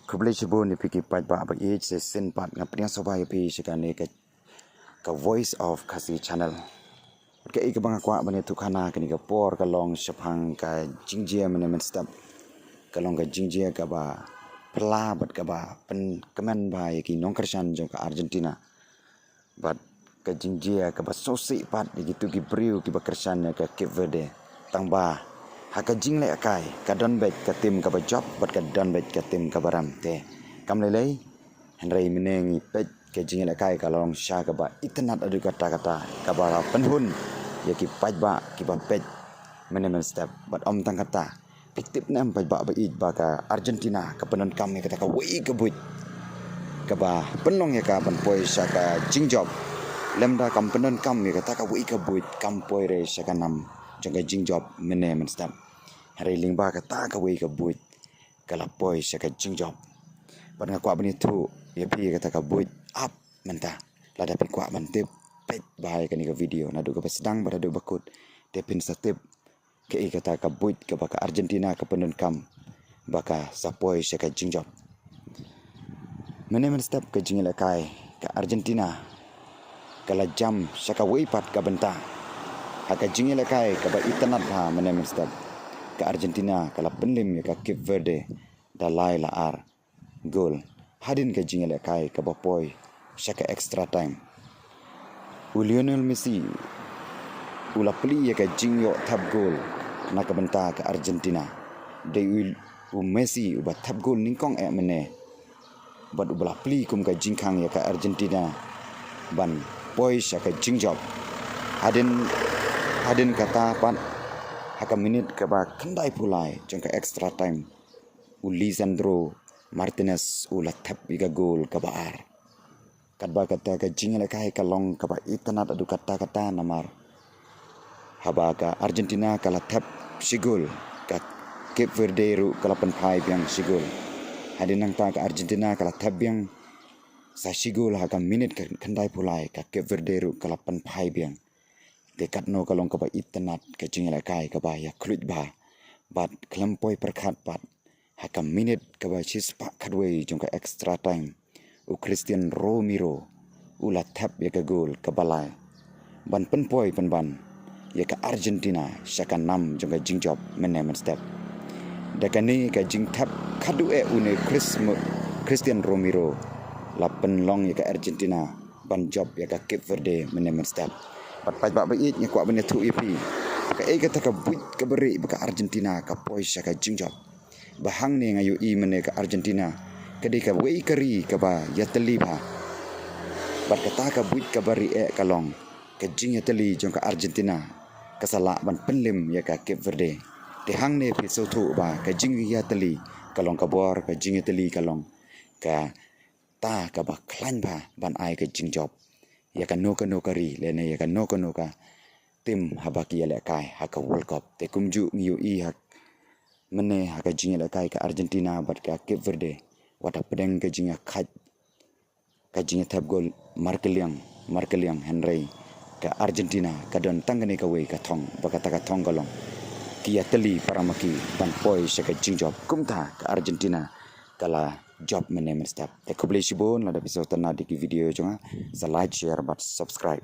Kublai cibo ni piki pat ba apa se sin pat ngapnya soba pi sikane ka voice of kasi channel ke ik bang kwa bane tukana kini ka por ka long shapang ka jingjia mene men step ka long ka jingjia ka ba pla bat ka ba pen kemen ba ki nong kersan jong ka Argentina bat ka jingjia ka ba sosi pat gitu ki briu ki ba kersan ka Cape Verde tang ba haka jing le akai ka don bet ka tim ka ba job bat ka don bet ka tim ka baram te kam le lei henrei menengi pet ke jing le akai ka long sha ka ba itnat adu kata ka ba penhun ya ki paj ba ki ba pet menemen step bat om tang kata piktip nam paj ba it ba ka Argentina ka penon kam kata ka wei ka buit ka ba penong ya ka ban poi sha ka jing job lemda kam penon kam kata ka wei ka buit kam poi re sha ka nam jong ka jing job menemen step hari lingba kata ka wei ka buit ka la poi sha ka jing job ban ka kwa bani thu ya pi kata ka buit up menta la dapat kwa ban tip pet bahaya ka ni ka video na do ka sedang pada do bakut tepin satip ke kata ka buit ka baka Argentina ka penon kam baka sapoi sha ka jing job menemen step ka jing la kai ka Argentina kala jam sha ka wei pat ka benta haka jing la kai ka ba itanat ha menemen step ka Argentina kala penlim ka Cape Verde da lai la ar gol hadin ka jing la kai ka ba poi sha ka extra time Lionel Messi ula pli ka jing yo tap gol na ka benta ka Argentina de Messi uba tap gol ningkong mene bad ubla pli kum ka jing khang ya ka Argentina ban poi sha ka jing job hadin kata pan haka minit ka ba kandai pulai jong ka extra time Lisandro Martinez ula tap iga gol ka ba ar kadba kata ka jing la kai ka long ka ba itanat adu kata namar haba ka Argentina kala tap sigol ka Cape Verde ru kala penpai biang sigol hadin nang ta ka Argentina kala tap biang sa sigol ha ka minit ka kandai pulai ka Cape Verde ru kala penpai biang dekat no kalong ka ba itanat ka jing la kai ka ba ya klut ba bat klempoi perkhat pat ha ka minit ka ba chispa kadwei jong ka extra time Christian Romero ula tap ya ka gol ka balai ban penpoi penban ya ka Argentina syaka nam jong ka jing job menemen step dakani ka jing tap kadu une Christian Romero la penlong ya ka Argentina ban job ya ka Cape Verde menemen step pat paj ba it nya kwa bene thu ipi ka kata ka buit ka beri ka Argentina ka poi syaka jing job bahang ne ngayu i mene ka Argentina kadi ka wei kari ka ba ya teli ba bat kata ka buit ka bari kalong ka jing ya teli jong ka Argentina ka sala ban penlim ya ka Cape Verde te hang ne pi so thu ba ka jing ya teli kalong ka bor ka jing ya teli kalong ka ta ka ba klan ba ban ai ka jing job ya ka no kari le ne ya ka no ka tim habaki ya le kai ha ka World Cup te kumju ngiu i ha mene ha ka jing ya le kai ka Argentina bat ka Cape Verde wata pedeng ka jing ya khat ka jing ya tap gol Markeliang Henry ka Argentina ka don tangane ka wei ka thong bakata ka thong galong kia teli paramaki ban poi sha ka jing job kumta ka Argentina kala job menemen step te kublai sibon la da episode na di video jonga sa like share but subscribe